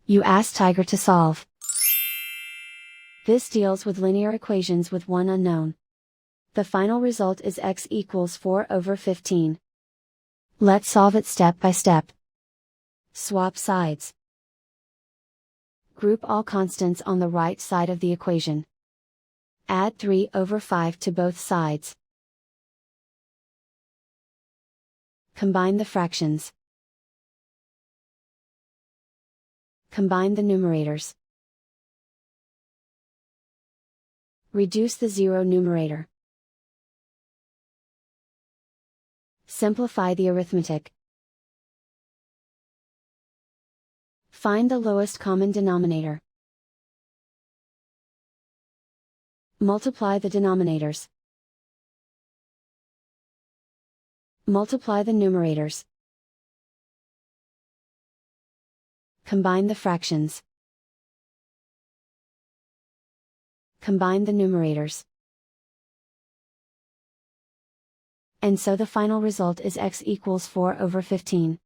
You ask Tiger to solve. This deals with linear equations with one unknown. The final result is x equals 4/15. Let's solve it step by step. Swap sides. Group all constants on the right side of the equation. Add 3/5 to both sides. Combine the fractions. Combine the numerators. Reduce the zero numerator. Simplify the arithmetic. Find the lowest common denominator. Multiply the denominators. Multiply the numerators. Combine the fractions. Combine the numerators. And so the final result is x equals 4/15.